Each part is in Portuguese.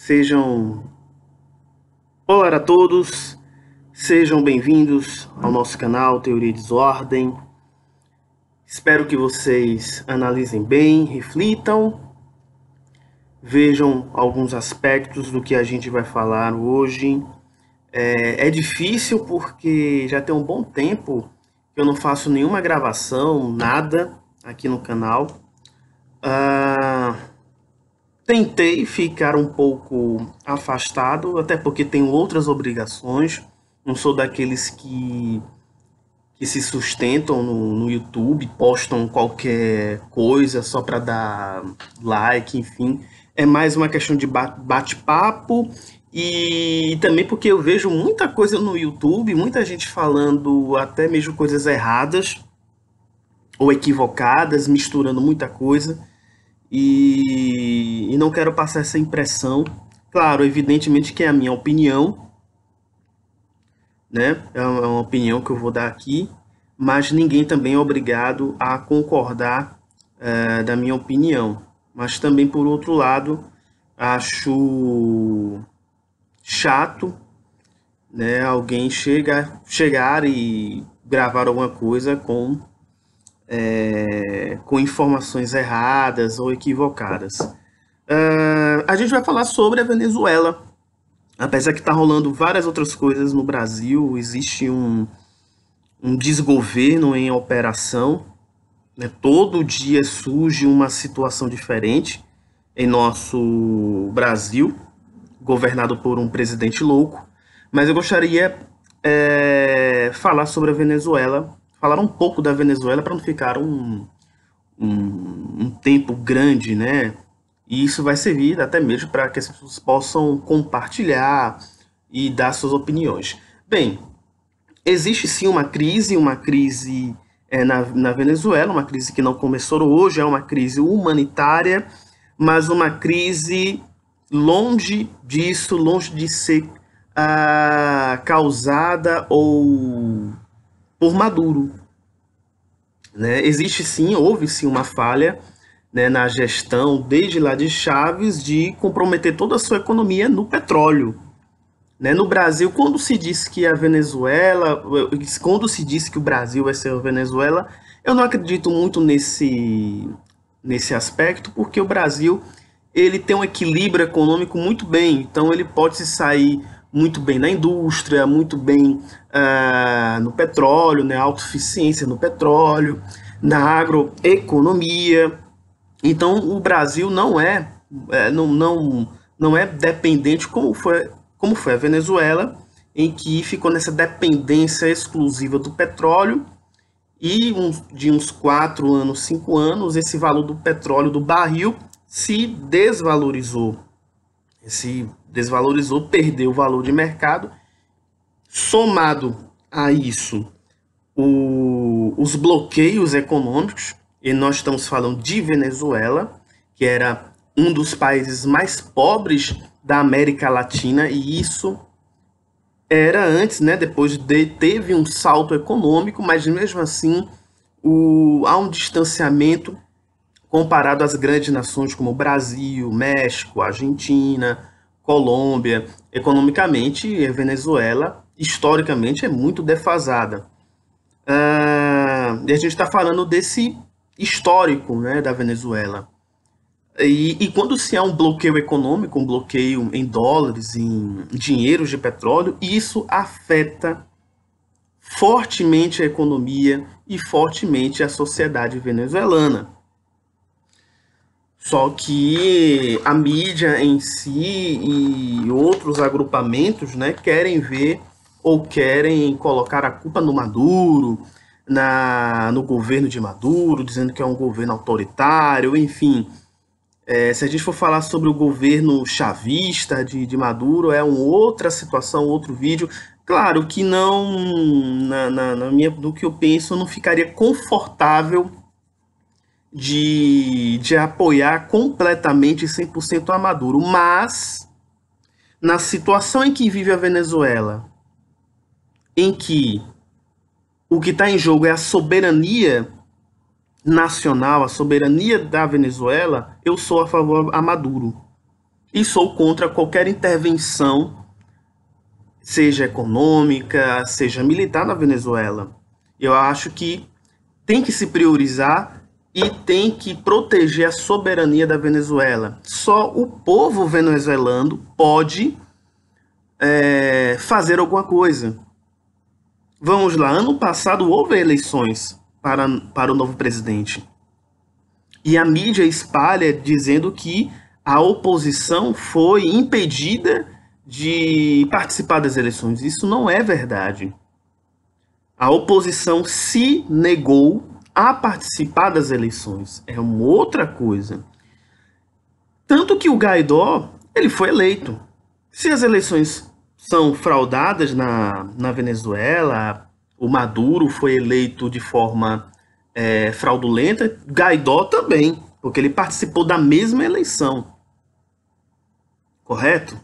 Sejam Olá a todos, sejam bem-vindos ao nosso canal Teoria e Desordem. Espero que vocês analisem bem, reflitam, vejam alguns aspectos do que a gente vai falar hoje. É difícil porque já tem um bom tempo que eu não faço nenhuma gravação, nada aqui no canal. Tentei ficar um pouco afastado, até porque tenho outras obrigações. Não sou daqueles que se sustentam no YouTube, postam qualquer coisa só para dar like, enfim. É mais uma questão de bate-papo e também porque eu vejo muita coisa no YouTube, muita gente falando até mesmo coisas erradas ou equivocadas, misturando muita coisa. E não quero passar essa impressão. Claro, evidentemente que é a minha opinião, né? É uma opinião que eu vou dar aqui, mas ninguém também é obrigado a concordar da minha opinião. Mas também, por outro lado, acho chato, né, alguém chegar e gravar alguma coisa com informações erradas ou equivocadas. A gente vai falar sobre a Venezuela. Apesar que está rolando várias outras coisas no Brasil, existe um desgoverno em operação, né? Todo dia surge uma situação diferente em nosso Brasil, governado por um presidente louco. Mas eu gostaria falar sobre a Venezuela, falar um pouco da Venezuela para não ficar um tempo grande, né? E isso vai servir até mesmo para que as pessoas possam compartilhar e dar suas opiniões. Bem, existe sim uma crise na Venezuela, uma crise que não começou hoje, é uma crise humanitária, mas uma crise longe disso, longe de ser causada ou por Maduro, né? Existe sim, houve sim uma falha, né, na gestão desde lá de Chaves de comprometer toda a sua economia no petróleo. Né? No Brasil, quando se diz que a Venezuela, quando se diz que o Brasil vai ser a Venezuela, eu não acredito muito nesse aspecto, porque o Brasil ele tem um equilíbrio econômico muito bem, então ele pode se sair muito bem na indústria, muito bem no petróleo, né, autossuficiência no petróleo, na agroeconomia. Então o Brasil não é dependente como foi a Venezuela, em que ficou nessa dependência exclusiva do petróleo e de uns 4 anos, 5 anos, esse valor do petróleo do barril se desvalorizou. Perdeu o valor de mercado. Somado a isso, os bloqueios econômicos, e nós estamos falando de Venezuela, que era um dos países mais pobres da América Latina, e isso era antes, né? Depois teve um salto econômico, mas mesmo assim há um distanciamento comparado às grandes nações como Brasil, México, Argentina, Colômbia. Economicamente, a Venezuela, historicamente, é muito defasada. E a gente está falando desse histórico, né, da Venezuela. E quando se há um bloqueio econômico, um bloqueio em dólares, em dinheiros de petróleo, isso afeta fortemente a economia e fortemente a sociedade venezuelana. Só que a mídia em si e outros agrupamentos, né, querem ver ou querem colocar a culpa no Maduro, no governo de Maduro, dizendo que é um governo autoritário, enfim. Se a gente for falar sobre o governo chavista de Maduro, é uma outra situação, outro vídeo. Claro que não, do que eu penso, eu não ficaria confortável de apoiar completamente 100% a Maduro, mas na situação em que vive a Venezuela, em que o que está em jogo é a soberania nacional, a soberania da Venezuela, eu sou a favor a Maduro. e sou contra qualquer intervenção, seja econômica, seja militar na Venezuela. Eu acho que tem que se priorizar e tem que proteger a soberania da Venezuela. Só o povo venezuelano pode fazer alguma coisa. Vamos lá, ano passado houve eleições para o novo presidente. E a mídia espalha dizendo que a oposição foi impedida de participar das eleições. Isso não é verdade. A oposição se negou a participar das eleições. É uma outra coisa. Tanto que o Guaidó, ele foi eleito. Se as eleições são fraudadas na Venezuela, o Maduro foi eleito de forma fraudulenta, Guaidó também, porque ele participou da mesma eleição. Correto?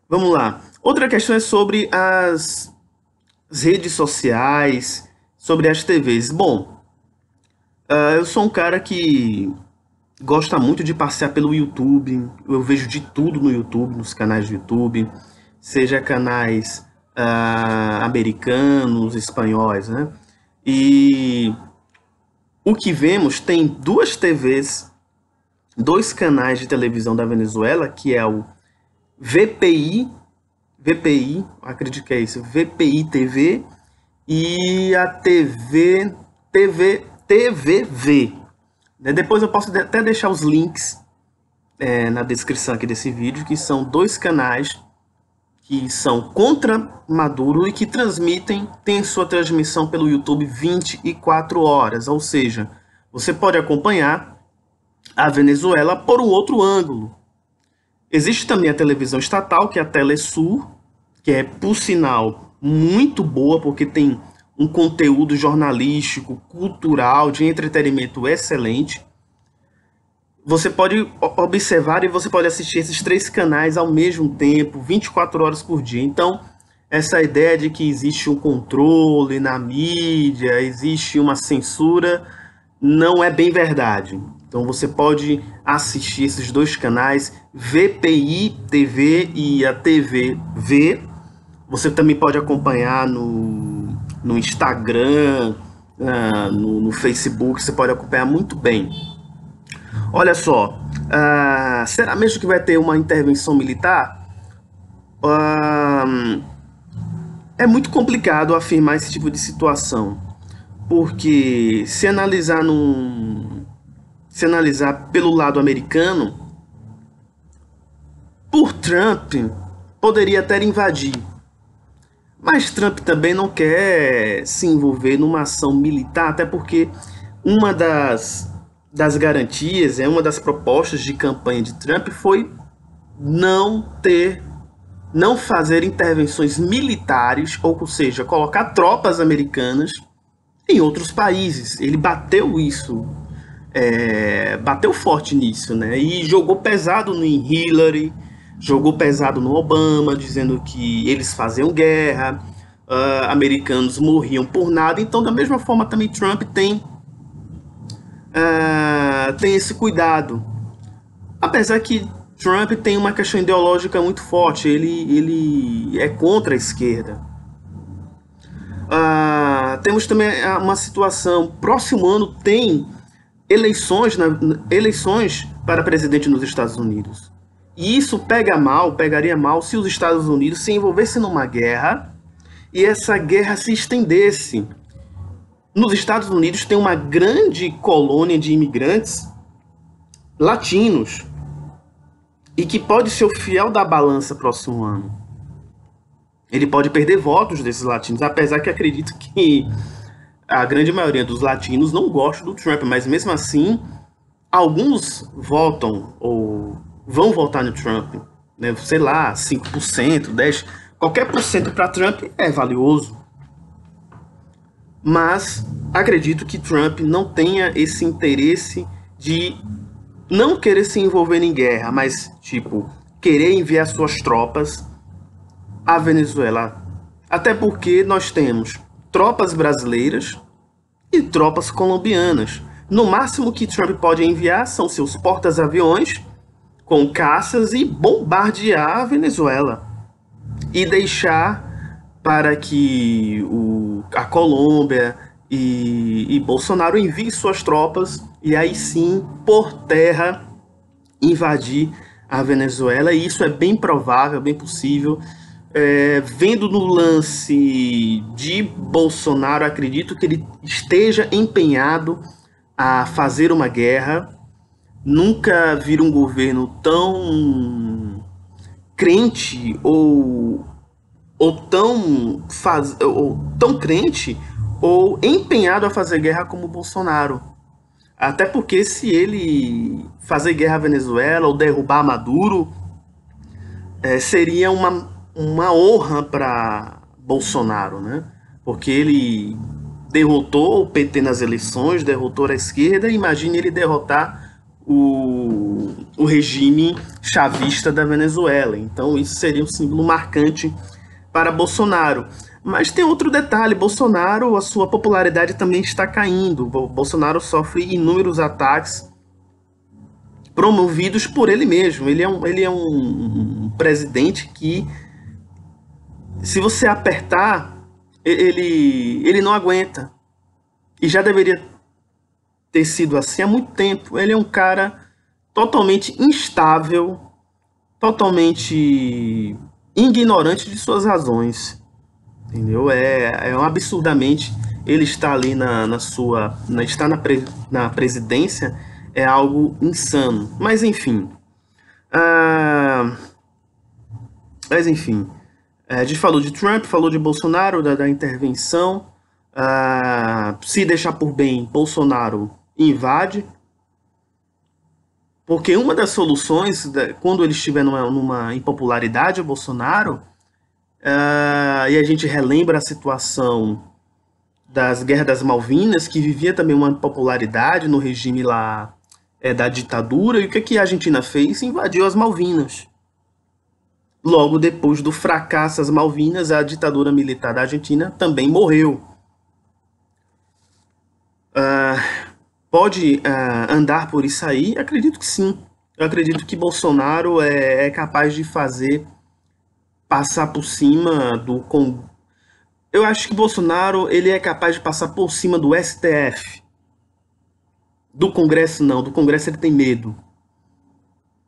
Vamos lá. Outra questão é sobre as redes sociais, sobre as TVs. Bom, eu sou um cara que gosta muito de passear pelo YouTube. Eu vejo de tudo no YouTube, nos canais do YouTube, seja canais americanos, espanhóis, né? E o que vemos, tem duas TVs, dois canais de televisão da Venezuela, que é o VPI, acredito que é isso, VPI TV, e a TVV. Depois eu posso até deixar os links na descrição aqui desse vídeo, que são dois canais que são contra Maduro e que tem sua transmissão pelo YouTube 24 horas, ou seja, você pode acompanhar a Venezuela por um outro ângulo. Existe também a televisão estatal, que é a Telesur, que é, por sinal, muito boa, porque tem um conteúdo jornalístico, cultural, de entretenimento excelente. Você pode observar e você pode assistir esses três canais ao mesmo tempo, 24 horas por dia. Então, essa ideia de que existe um controle na mídia, existe uma censura, não é bem verdade. Então, você pode assistir esses dois canais, VPI TV e a TVV. Você também pode acompanhar no Instagram, no Facebook, você pode acompanhar muito bem. Olha só, será mesmo que vai ter uma intervenção militar? É muito complicado afirmar esse tipo de situação, porque se analisar pelo lado americano, por Trump, poderia até invadir. Mas Trump também não quer se envolver numa ação militar, até porque uma das garantias, uma das propostas de campanha de Trump foi não fazer intervenções militares, ou seja, colocar tropas americanas em outros países. Ele bateu forte nisso, né? E jogou pesado em Hillary, jogou pesado no Obama, dizendo que eles faziam guerra, americanos morriam por nada. Então, da mesma forma, também Trump tem esse cuidado. Apesar que Trump tem uma questão ideológica muito forte, ele é contra a esquerda. Temos também uma situação, próximo ano tem eleições para presidente nos Estados Unidos. E isso pegaria mal se os Estados Unidos se envolvessem numa guerra e essa guerra se estendesse. Nos Estados Unidos tem uma grande colônia de imigrantes latinos e que pode ser o fiel da balança próximo ano. Ele pode perder votos desses latinos, apesar que acredito que a grande maioria dos latinos não gosta do Trump, mas mesmo assim, alguns votam ou vão votar no Trump, né? Sei lá, 5%, 10%, qualquer porcento para Trump é valioso. Mas acredito que Trump não tenha esse interesse de não querer se envolver em guerra, mas, tipo, querer enviar suas tropas à Venezuela. Até porque nós temos tropas brasileiras e tropas colombianas. No máximo que Trump pode enviar são seus portas-aviões com caças e bombardear a Venezuela e deixar para que a Colômbia e Bolsonaro enviem suas tropas e aí sim, por terra, invadir a Venezuela. E isso é bem provável, bem possível. Vendo no lance de Bolsonaro, acredito que ele esteja empenhado a fazer uma guerra. Nunca vi um governo tão crente ou tão crente ou empenhado a fazer guerra como o Bolsonaro. Até porque se ele fazer guerra à Venezuela ou derrubar Maduro, seria uma honra para Bolsonaro, né? Porque ele derrotou o PT nas eleições, derrotou a esquerda, imagine ele derrotar o regime chavista da Venezuela. Então isso seria um símbolo marcante para Bolsonaro. Mas tem outro detalhe, Bolsonaro, a sua popularidade também está caindo. Bolsonaro sofre inúmeros ataques promovidos por ele mesmo. Ele é um presidente que, se você apertar, ele não aguenta. E já deveria ter sido assim há muito tempo. Ele é um cara totalmente instável, totalmente ignorante de suas razões. Entendeu? É um absurdamente ele está ali na presidência, é algo insano. Mas enfim. A gente falou de Trump, falou de Bolsonaro, da intervenção. Se deixar por bem, Bolsonaro invade. Porque uma das soluções, quando ele estiver numa impopularidade, o Bolsonaro, e a gente relembra a situação das Guerras das Malvinas, que vivia também uma popularidade no regime lá da ditadura, e o que a Argentina fez? Invadiu as Malvinas. Logo depois do fracasso das Malvinas, a ditadura militar da Argentina também morreu. Pode andar por isso aí? Acredito que sim. Eu acredito que Bolsonaro é capaz de passar por cima do... Eu acho que Bolsonaro ele é capaz de passar por cima do STF. Do Congresso não, do Congresso ele tem medo.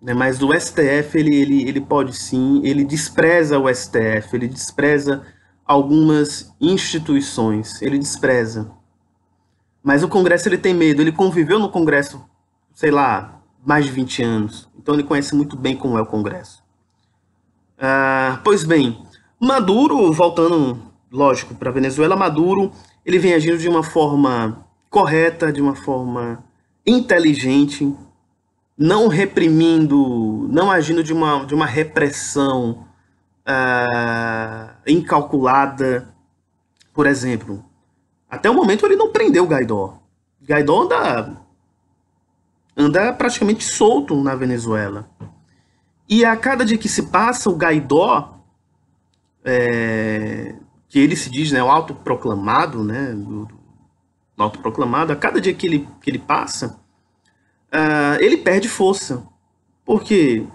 Mas do STF ele pode sim, ele despreza o STF, ele despreza algumas instituições, ele despreza. Mas o Congresso ele tem medo, ele conviveu no Congresso, sei lá, mais de 20 anos. Então ele conhece muito bem como é o Congresso. Pois bem, Maduro, voltando, lógico, para a Venezuela, Maduro, ele vem agindo de uma forma correta, de uma forma inteligente, não reprimindo, não agindo de uma repressão incalculada. Por exemplo, até o momento ele não prendeu o Guaidó. Guaidó anda praticamente solto na Venezuela. E a cada dia que se passa, o Guaidó, que ele se diz, né, o autoproclamado, né, autoproclamado, a cada dia que ele passa, ele perde força. Porque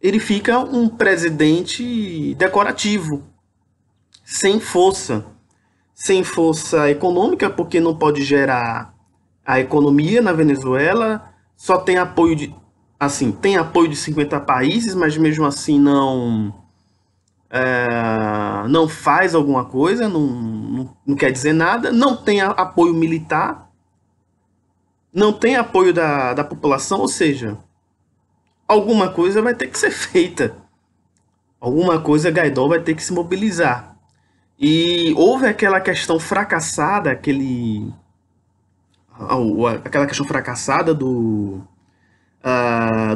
ele fica um presidente decorativo, sem força. Sem força econômica, porque não pode gerar a economia na Venezuela, só tem apoio tem apoio de 50 países, mas mesmo assim não faz alguma coisa, não quer dizer nada, não tem apoio militar, não tem apoio da população, ou seja, alguma coisa vai ter que ser feita. Alguma coisa Guaidó vai ter que se mobilizar. E houve aquela questão fracassada, aquela questão fracassada do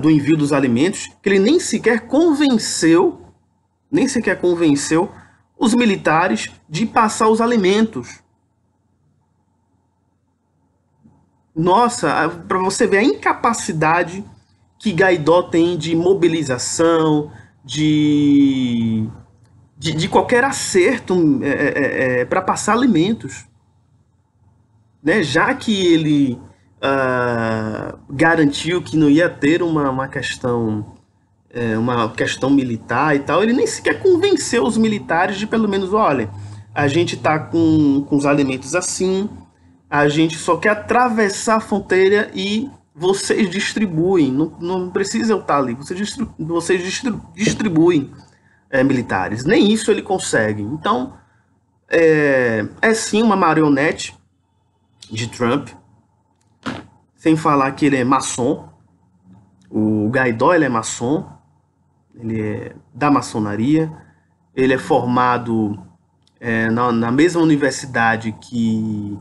envio dos alimentos, que ele nem sequer convenceu os militares de passar os alimentos. Nossa, para você ver a incapacidade que Guaidó tem de mobilização, de qualquer acerto para passar alimentos. Né? Já que ele garantiu que não ia ter uma questão uma questão militar e tal, ele nem sequer convenceu os militares de pelo menos, olha, a gente tá com os alimentos assim, a gente só quer atravessar a fronteira e vocês distribuem, não precisa eu estar ali, vocês distribuem militares. Nem isso ele consegue. Então, é sim uma marionete de Trump, sem falar que ele é maçom. O Guaidó, ele é maçom, ele é da maçonaria, ele é formado na mesma universidade que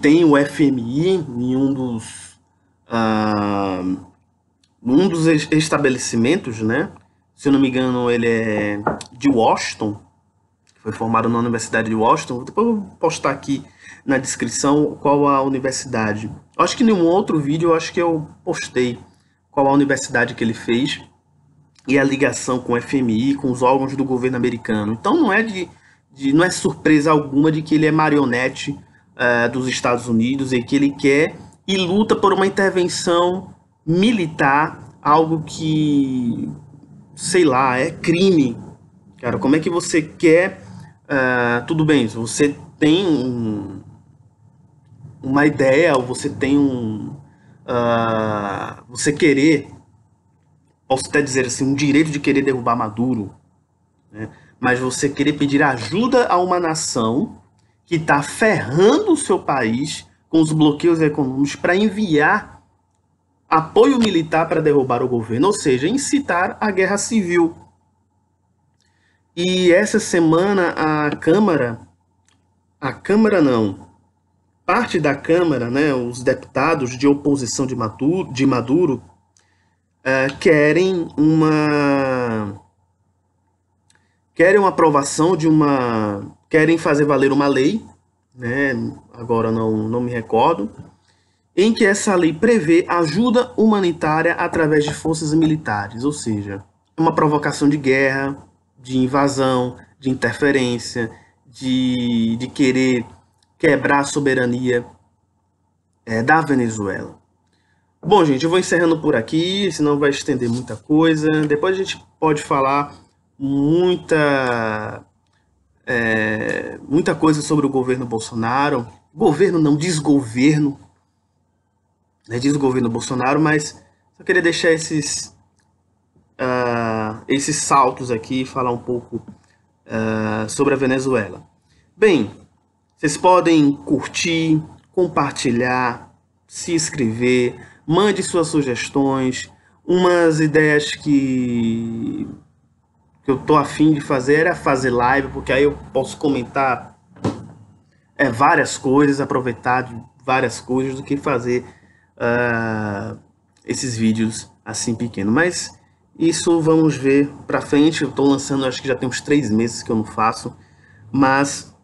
tem o FMI, em um dos estabelecimentos, né? Se eu não me engano, ele é de Washington, foi formado na Universidade de Washington. Depois eu vou postar aqui na descrição qual a universidade. Acho que em um outro vídeo, eu acho que eu postei qual a universidade que ele fez e a ligação com o FMI, com os órgãos do governo americano. Então não é surpresa alguma de que ele é marionete dos Estados Unidos e que ele quer e luta por uma intervenção militar, algo que, sei lá, é crime. Cara, como é que você quer... tudo bem, se você tem uma ideia, ou você tem você querer, posso até dizer assim, um direito de querer derrubar Maduro, né? Mas você querer pedir ajuda a uma nação que está ferrando o seu país com os bloqueios econômicos para enviar apoio militar para derrubar o governo, ou seja, incitar a guerra civil. E essa semana parte da Câmara, né, os deputados de oposição de Maduro querem uma aprovação querem fazer valer uma lei, né, agora não me recordo, em que essa lei prevê ajuda humanitária através de forças militares, ou seja, uma provocação de guerra, de invasão, de interferência, de querer quebrar a soberania da Venezuela. Bom, gente, eu vou encerrando por aqui, senão vai estender muita coisa. Depois a gente pode falar muita coisa sobre o governo Bolsonaro. Governo não, desgoverno. Desgoverno Bolsonaro, mas só queria deixar esses saltos aqui e falar um pouco sobre a Venezuela. Bem, vocês podem curtir, compartilhar, se inscrever, mande suas sugestões, umas ideias que eu tô afim de fazer é fazer live, porque aí eu posso comentar várias coisas, aproveitar de várias coisas do que fazer esses vídeos assim pequenos. Mas isso vamos ver pra frente. Eu tô lançando, acho que já tem uns 3 meses que eu não faço, mas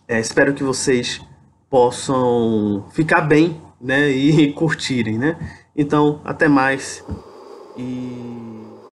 espero que vocês possam ficar bem, né, e curtirem, né? Então, até mais e